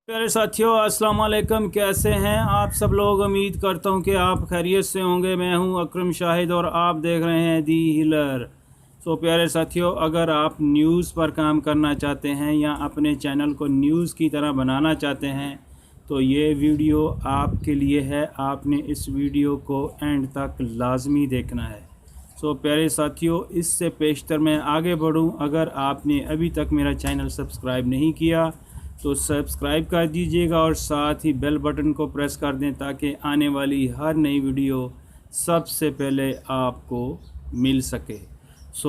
प्यारे साथियों, अस्सलाम वालेकुम। कैसे हैं आप सब लोग? उम्मीद करता हूं कि आप खैरियत से होंगे। मैं हूं अकरम शाहिद और आप देख रहे हैं दी हिलर। प्यारे साथियों, अगर आप न्यूज़ पर काम करना चाहते हैं या अपने चैनल को न्यूज़ की तरह बनाना चाहते हैं तो ये वीडियो आपके लिए है। आपने इस वीडियो को एंड तक लाजमी देखना है। प्यारे साथियों, इससे पेशतर मैं आगे बढ़ूं, अगर आपने अभी तक मेरा चैनल सब्सक्राइब नहीं किया तो सब्सक्राइब कर दीजिएगा और साथ ही बेल बटन को प्रेस कर दें ताकि आने वाली हर नई वीडियो सबसे पहले आपको मिल सके।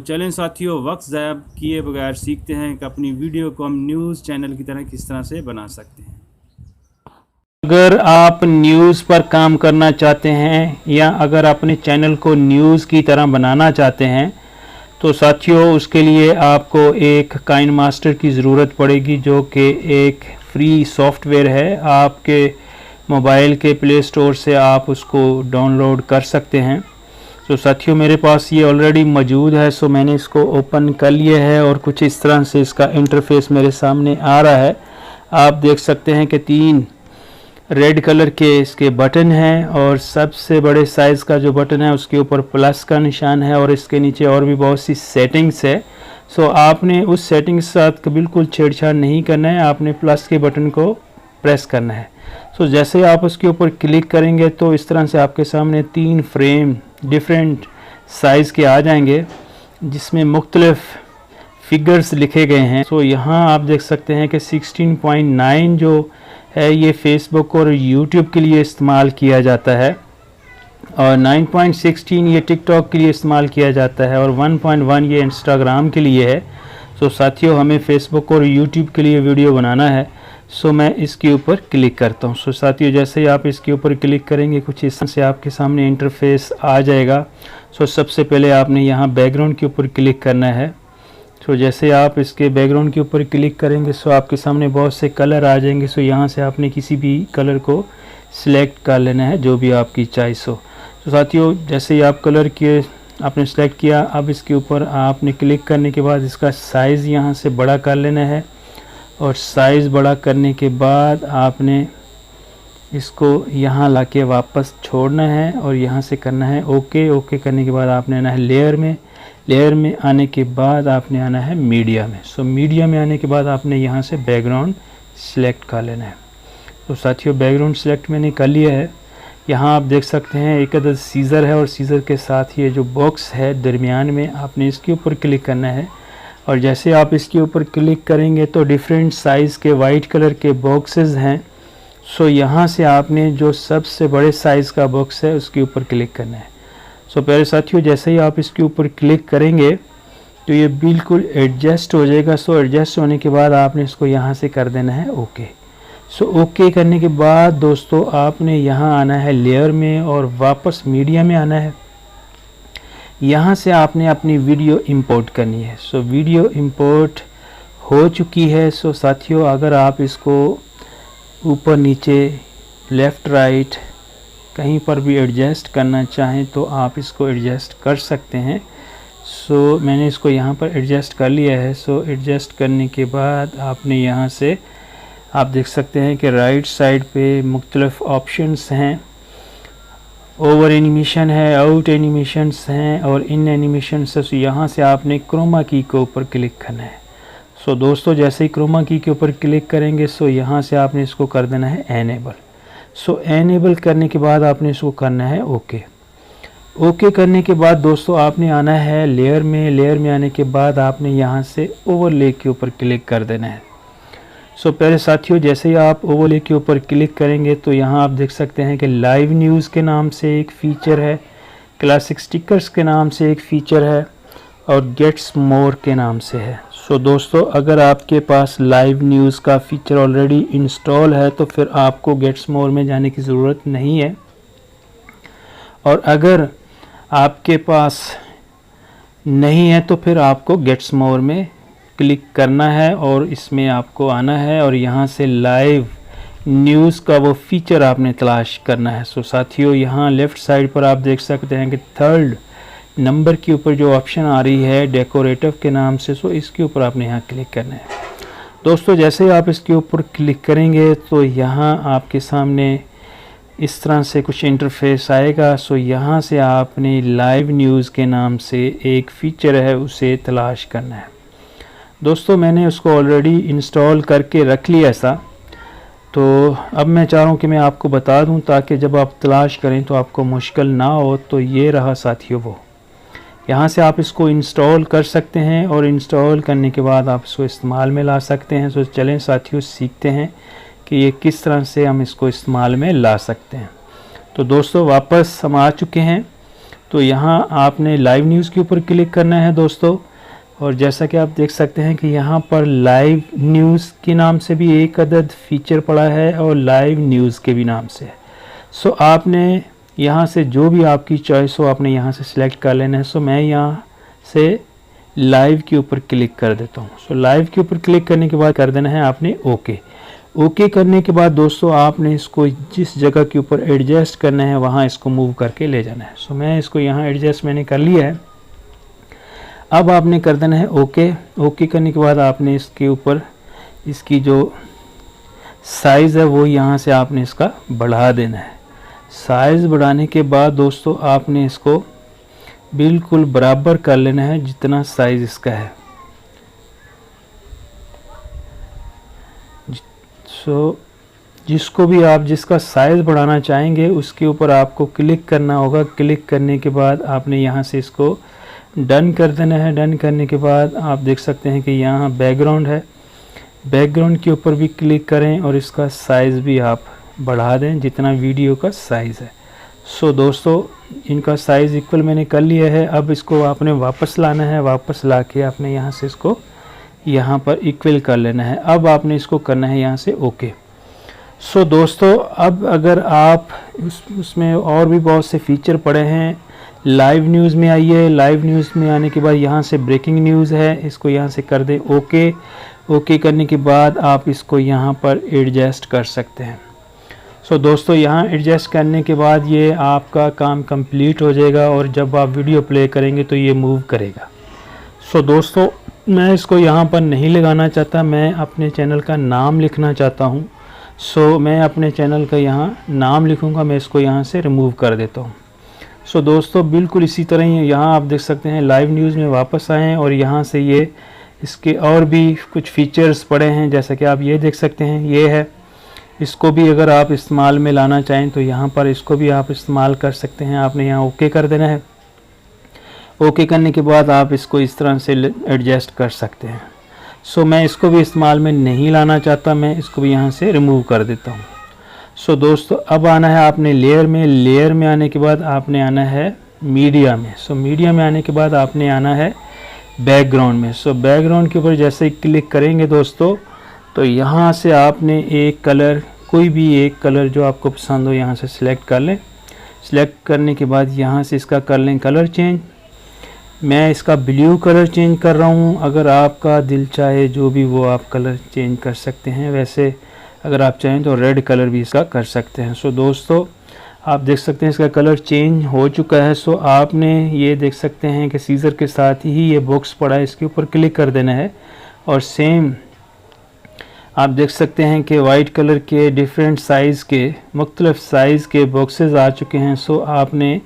चलें साथियों, वक्त ज़ाया किए बगैर सीखते हैं कि अपनी वीडियो को हम न्यूज़ चैनल की तरह किस तरह से बना सकते हैं। अगर आप न्यूज़ पर काम करना चाहते हैं या अगर अपने चैनल को न्यूज़ की तरह बनाना चाहते हैं तो साथियों, उसके लिए आपको एक काइनमास्टर की ज़रूरत पड़ेगी, जो कि एक फ्री सॉफ्टवेयर है। आपके मोबाइल के प्ले स्टोर से आप उसको डाउनलोड कर सकते हैं। साथियों, मेरे पास ये ऑलरेडी मौजूद है। मैंने इसको ओपन कर लिया है और कुछ इस तरह से इसका इंटरफेस मेरे सामने आ रहा है। आप देख सकते हैं कि 3 रेड कलर के इसके बटन हैं और सबसे बड़े साइज़ का जो बटन है उसके ऊपर प्लस का निशान है और इसके नीचे और भी बहुत सी सेटिंग्स है। आपने उस सेटिंग के साथ बिल्कुल छेड़छाड़ नहीं करना है, आपने प्लस के बटन को प्रेस करना है। जैसे आप उसके ऊपर क्लिक करेंगे तो इस तरह से आपके सामने 3 फ्रेम डिफरेंट साइज़ के आ जाएंगे जिसमें मुख्तलिफ फिगर्स लिखे गए हैं। यहाँ आप देख सकते हैं कि 16.9 जो है ये फेसबुक और यूट्यूब के लिए इस्तेमाल किया जाता है और 9.16 ये टिकटॉक के लिए इस्तेमाल किया जाता है और 1.1 ये इंस्टाग्राम के लिए है। साथियों, हमें फेसबुक और यूट्यूब के लिए वीडियो बनाना है। मैं इसके ऊपर क्लिक करता हूँ। साथियों, जैसे ही आप इसके ऊपर क्लिक करेंगे कुछ इस तरह से आपके सामने इंटरफेस आ जाएगा। सबसे पहले आपने यहाँ बैकग्राउंड के ऊपर क्लिक करना है। जैसे आप इसके बैकग्राउंड के ऊपर क्लिक करेंगे आपके सामने बहुत से कलर आ जाएंगे। यहाँ से आपने किसी भी कलर को सिलेक्ट कर लेना है जो भी आपकी चॉइस हो। साथियों, जैसे ही आप कलर के आपने सेलेक्ट किया, अब इसके ऊपर आपने क्लिक करने के बाद इसका साइज़ यहाँ से बड़ा कर लेना है और साइज़ बड़ा करने के बाद आपने इसको यहाँ लाके वापस छोड़ना है और यहाँ से करना है ओके करने के बाद आपने आना है लेयर में आने के बाद आपने आना है मीडिया में। मीडिया में आने के बाद आपने यहाँ से बैकग्राउंड सिलेक्ट कर लेना है। साथियों, बैकग्राउंड सिलेक्ट मैंने कर लिया है। यहाँ आप देख सकते हैं एक अदद सीज़र है और सीज़र के साथ ये जो बॉक्स है दरमियान में आपने इसके ऊपर क्लिक करना है और जैसे आप इसके ऊपर क्लिक करेंगे तो डिफरेंट साइज़ के वाइट कलर के बॉक्सेस हैं। यहाँ से आपने जो सबसे बड़े साइज़ का बॉक्स है उसके ऊपर क्लिक करना है। प्यारे साथियों, जैसे ही आप इसके ऊपर क्लिक करेंगे तो ये बिल्कुल एडजस्ट हो जाएगा। एडजस्ट होने के बाद आपने इसको यहाँ से कर देना है ओके। ओके करने के बाद दोस्तों आपने यहाँ आना है लेयर में और वापस मीडिया में आना है। यहाँ से आपने अपनी वीडियो इंपोर्ट करनी है। वीडियो इंपोर्ट हो चुकी है। साथियों, अगर आप इसको ऊपर नीचे लेफ़्ट राइट कहीं पर भी एडजस्ट करना चाहें तो आप इसको एडजस्ट कर सकते हैं। मैंने इसको यहाँ पर एडजस्ट कर लिया है। एडजस्ट करने के बाद आपने यहाँ से आप देख सकते हैं कि राइट साइड पे मुख्तलिफ ऑप्शंस हैं। ओवर एनिमेशन है, आउट एनिमेशंस हैं और इन एनिमेशन से यहाँ से आपने क्रोमा की के ऊपर क्लिक करना है। दोस्तों, जैसे ही क्रोमा की के ऊपर क्लिक करेंगे यहाँ से आपने इसको कर देना है एनेबल। एनेबल करने के बाद आपने इसको करना है ओके करने के बाद दोस्तों आपने आना है लेयर में आने के बाद आपने यहाँ से ओवरले के ऊपर क्लिक कर देना है। प्यारे साथियों, जैसे ही आप ओवरले के ऊपर क्लिक करेंगे तो यहाँ आप देख सकते हैं कि लाइव न्यूज़ के नाम से एक फ़ीचर है, क्लासिक स्टिकर्स के नाम से एक फ़ीचर है और गेट्स मोर के नाम से है। दोस्तों, अगर आपके पास लाइव न्यूज़ का फ़ीचर ऑलरेडी इंस्टॉल है तो फिर आपको गेट्स मोर में जाने की ज़रूरत नहीं है और अगर आपके पास नहीं है तो फिर आपको गेट्स मोर में क्लिक करना है और इसमें आपको आना है और यहाँ से लाइव न्यूज़ का वो फ़ीचर आपने तलाश करना है। साथियों, यहाँ लेफ़्ट साइड पर आप देख सकते हैं कि 3rd नंबर के ऊपर जो ऑप्शन आ रही है डेकोरेटिव के नाम से, इसके ऊपर आपने यहाँ क्लिक करना है। दोस्तों जैसे ही आप इसके ऊपर क्लिक करेंगे तो यहाँ आपके सामने इस तरह से कुछ इंटरफेस आएगा। सो यहाँ से आपने लाइव न्यूज़ के नाम से एक फ़ीचर है उसे तलाश करना है। दोस्तों मैंने उसको ऑलरेडी इंस्टॉल करके रख लिया ऐसा, तो अब मैं चाह रहा हूँ कि मैं आपको बता दूँ ताकि जब आप तलाश करें तो आपको मुश्किल ना हो। तो ये रहा साथियों वो, यहाँ से आप इसको इंस्टॉल कर सकते हैं और इंस्टॉल करने के बाद आप इसको इस्तेमाल में ला सकते हैं। तो चलें साथियों सीखते हैं कि ये किस तरह से हम इसको इस्तेमाल में ला सकते हैं। तो दोस्तों वापस हम आ चुके हैं। तो यहाँ आपने लाइव न्यूज़ के ऊपर क्लिक करना है दोस्तों, और जैसा कि आप देख सकते हैं कि यहाँ पर लाइव न्यूज़ के नाम से भी एक अदद फीचर पड़ा है और लाइव न्यूज़ के भी नाम से है। सो आपने यहाँ से जो भी आपकी चॉइस हो आपने यहाँ से सिलेक्ट कर लेना है। सो मैं यहाँ से लाइव के ऊपर क्लिक कर देता हूँ। सो लाइव के ऊपर क्लिक करने के बाद कर देना है आपने ओके। ओके करने के बाद दोस्तों आपने इसको जिस जगह के ऊपर एडजस्ट करना है वहाँ इसको मूव करके ले जाना है। सो मैं इसको यहाँ एडजस्ट मैंने कर लिया है। अब आपने कर देना है ओके। ओके करने के बाद आपने इसके ऊपर इसकी जो साइज़ है वो यहाँ से आपने इसका बढ़ा देना है। साइज़ बढ़ाने के बाद दोस्तों आपने इसको बिल्कुल बराबर कर लेना है जितना साइज़ इसका है। सो जिसको भी आप जिसका साइज़ बढ़ाना चाहेंगे उसके ऊपर आपको क्लिक करना होगा। क्लिक करने के बाद आपने यहाँ से इसको डन कर देना है। डन करने के बाद आप देख सकते हैं कि यहाँ बैकग्राउंड है, बैकग्राउंड के ऊपर भी क्लिक करें और इसका साइज़ भी आप बढ़ा दें जितना वीडियो का साइज़ है। सो दोस्तों इनका साइज़ इक्वल मैंने कर लिया है। अब इसको आपने वापस लाना है, वापस ला के आपने यहाँ से इसको यहाँ पर इक्वल कर लेना है। अब आपने इसको करना है यहाँ से ओके। सो दोस्तों अब अगर आप उसमें और भी बहुत से फीचर पड़े हैं। लाइव न्यूज़ में आइए, लाइव न्यूज़ में आने के बाद यहाँ से ब्रेकिंग न्यूज़ है, इसको यहाँ से कर दें ओके। ओके करने के बाद आप इसको यहाँ पर एडजस्ट कर सकते हैं। सो दोस्तों यहाँ एडजस्ट करने के बाद ये आपका काम कंप्लीट हो जाएगा और जब आप वीडियो प्ले करेंगे तो ये मूव करेगा। सो दोस्तों मैं इसको यहाँ पर नहीं लगाना चाहता, मैं अपने चैनल का नाम लिखना चाहता हूँ। सो मैं अपने चैनल का यहाँ नाम लिखूँगा, मैं इसको यहाँ से रिमूव कर देता हूँ। सो दोस्तों बिल्कुल इसी तरह ही यहाँ आप देख सकते हैं लाइव न्यूज़ में वापस आएँ और यहाँ से ये इसके और भी कुछ फीचर्स पड़े हैं जैसा कि आप ये देख सकते हैं ये है। इसको भी अगर आप इस्तेमाल में लाना चाहें तो यहाँ पर इसको भी आप इस्तेमाल कर सकते हैं। आपने यहाँ ओके कर देना है। ओके करने के बाद आप इसको इस तरह से एडजस्ट कर सकते हैं। सो मैं इसको भी इस्तेमाल में नहीं लाना चाहता, मैं इसको भी यहाँ से रिमूव कर देता हूँ। सो दोस्तों अब आना है आपने लेयर में। लेयर में आने के बाद आपने आना है मीडिया में। सो मीडिया में आने के बाद आपने आना है बैकग्राउंड में। सो बैकग्राउंड के ऊपर जैसे ही क्लिक करेंगे दोस्तों तो यहाँ से आपने एक कलर, कोई भी एक कलर जो आपको पसंद हो यहाँ से सिलेक्ट कर लें। सिलेक्ट करने के बाद यहाँ से इसका कर लें कलर चेंज। मैं इसका ब्लू कलर चेंज कर रहा हूँ, अगर आपका दिल चाहे जो भी वो आप कलर चेंज कर सकते हैं। वैसे अगर आप चाहें तो रेड कलर भी इसका कर सकते हैं। सो दोस्तों आप देख सकते हैं इसका कलर चेंज हो चुका है। सो आपने ये देख सकते हैं कि सीज़र के साथ ही ये बॉक्स पड़ा है, इसके ऊपर क्लिक कर देना है और सेम आप देख सकते हैं कि वाइट कलर के डिफरेंट साइज़ के मुख्तलिफ साइज़ के बॉक्सेस आ चुके हैं। सो आपने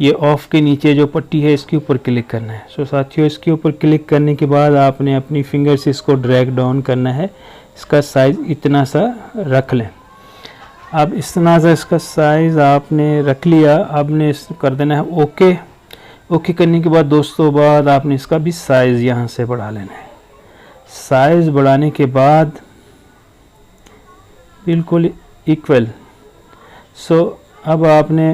ये ऑफ के नीचे जो पट्टी है इसके ऊपर क्लिक करना है। सो साथियों इसके ऊपर क्लिक करने के बाद आपने अपनी फिंगर से इसको ड्रैग डाउन करना है। इसका साइज़ इतना सा रख लें। अब इस तरह से इसका साइज़ आपने रख लिया। आपने इस कर देना है ओके। ओके करने के बाद दोस्तों बाद आपने इसका भी साइज़ यहाँ से बढ़ा लेना है। साइज़ बढ़ाने के बाद बिल्कुल इक्वल। सो अब आपने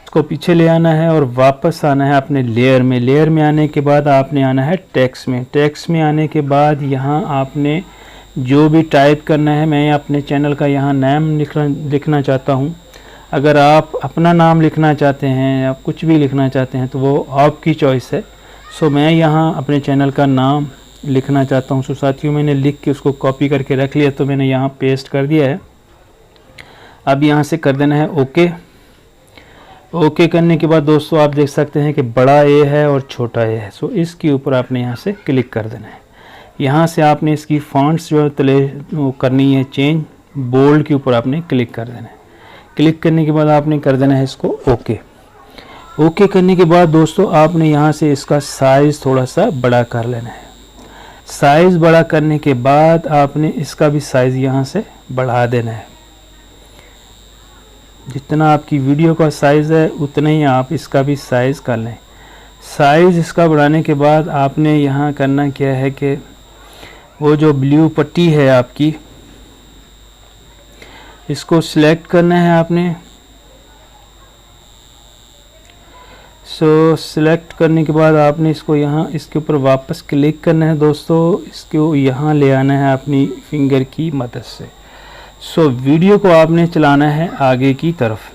इसको पीछे ले आना है और वापस आना है अपने लेयर में। लेयर में आने के बाद आपने आना है टेक्स्ट में। टेक्स्ट में आने के बाद यहाँ आपने जो भी टाइप करना है, मैं अपने चैनल का यहाँ नाम लिखना चाहता हूँ। अगर आप अपना नाम लिखना चाहते हैं या कुछ भी लिखना चाहते हैं तो वो आपकी चॉइस है। सो मैं यहाँ अपने चैनल का नाम लिखना चाहता हूँ। सो साथियों मैंने लिख के उसको कॉपी करके रख लिया, तो मैंने यहाँ पेस्ट कर दिया है। अब यहाँ से कर देना है ओके। ओके करने के बाद दोस्तों आप देख सकते हैं कि बड़ा ए है और छोटा ए है। सो इसके ऊपर आपने यहाँ से क्लिक कर देना है। यहाँ से आपने इसकी फॉन्ट्स जो तले वो करनी है चेंज, बोल्ड के ऊपर आपने क्लिक कर देना है। क्लिक करने के बाद आपने कर देना है इसको ओके। ओके करने के बाद दोस्तों आपने यहाँ से इसका साइज़ थोड़ा सा बड़ा कर लेना है। साइज़ बड़ा करने के बाद आपने इसका भी साइज़ यहाँ से बढ़ा देना है। जितना आपकी वीडियो का साइज़ है उतना ही आप इसका भी साइज़ कर लें। साइज़ इसका बढ़ाने के बाद आपने यहाँ करना क्या है कि वो जो ब्लू पट्टी है आपकी, इसको सिलेक्ट करना है आपने। सिलेक्ट करने के बाद आपने इसको यहाँ इसके ऊपर वापस क्लिक करना है दोस्तों। इसको यहाँ ले आना है अपनी फिंगर की मदद से। वीडियो को आपने चलाना है आगे की तरफ।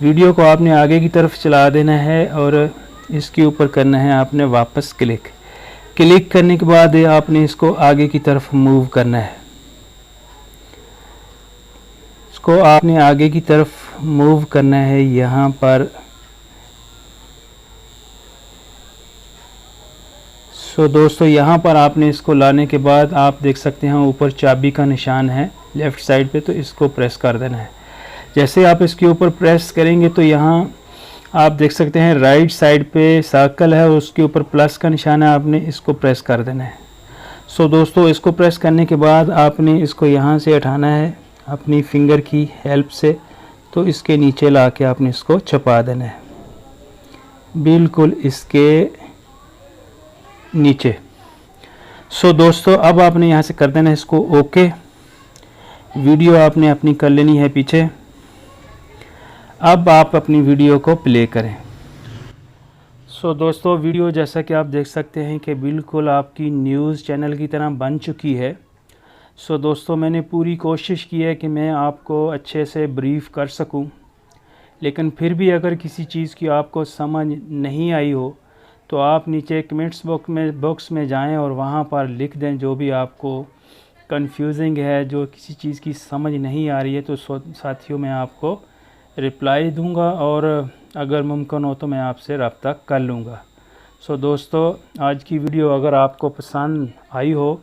वीडियो को आपने आगे की तरफ चला देना है और इसके ऊपर करना है आपने वापस क्लिक। क्लिक करने के बाद आपने इसको आगे की तरफ मूव करना है। इसको आपने आगे की तरफ मूव करना है यहाँ पर। दोस्तों यहाँ पर आपने इसको लाने के बाद आप देख सकते हैं ऊपर चाबी का निशान है लेफ़्ट साइड पे, तो इसको प्रेस कर देना है। जैसे आप इसके ऊपर प्रेस करेंगे तो यहाँ आप देख सकते हैं राइट साइड पे सर्कल है, उसके ऊपर प्लस का निशान है, आपने इसको प्रेस कर देना है। दोस्तों इसको प्रेस करने के बाद आपने इसको यहाँ से उठाना है अपनी फिंगर की हेल्प से। तो इसके नीचे ला के आपने इसको छुपा देना है, बिल्कुल इसके नीचे। दोस्तों अब आपने यहाँ से कर देना है इसको ओके। वीडियो आपने अपनी कर लेनी है पीछे। अब आप अपनी वीडियो को प्ले करें। दोस्तों वीडियो जैसा कि आप देख सकते हैं कि बिल्कुल आपकी न्यूज़ चैनल की तरह बन चुकी है। दोस्तों मैंने पूरी कोशिश की है कि मैं आपको अच्छे से ब्रीफ़ कर सकूं, लेकिन फिर भी अगर किसी चीज़ की आपको समझ नहीं आई हो तो आप नीचे कमेंट्स बॉक्स में जाएं और वहाँ पर लिख दें जो भी आपको कंफ्यूजिंग है, जो किसी चीज़ की समझ नहीं आ रही है। तो साथियों मैं आपको रिप्लाई दूंगा और अगर मुमकिन हो तो मैं आपसे रब्ता कर लूँगा। दोस्तों आज की वीडियो अगर आपको पसंद आई हो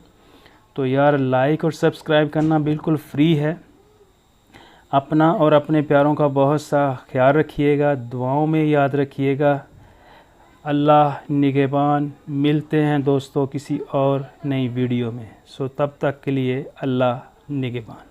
तो यार लाइक और सब्सक्राइब करना बिल्कुल फ्री है। अपना और अपने प्यारों का बहुत सा ख्याल रखिएगा, दुआओं में याद रखिएगा। अल्लाह निगहबान। मिलते हैं दोस्तों किसी और नई वीडियो में। तब तक के लिए अल्लाह निगहबान।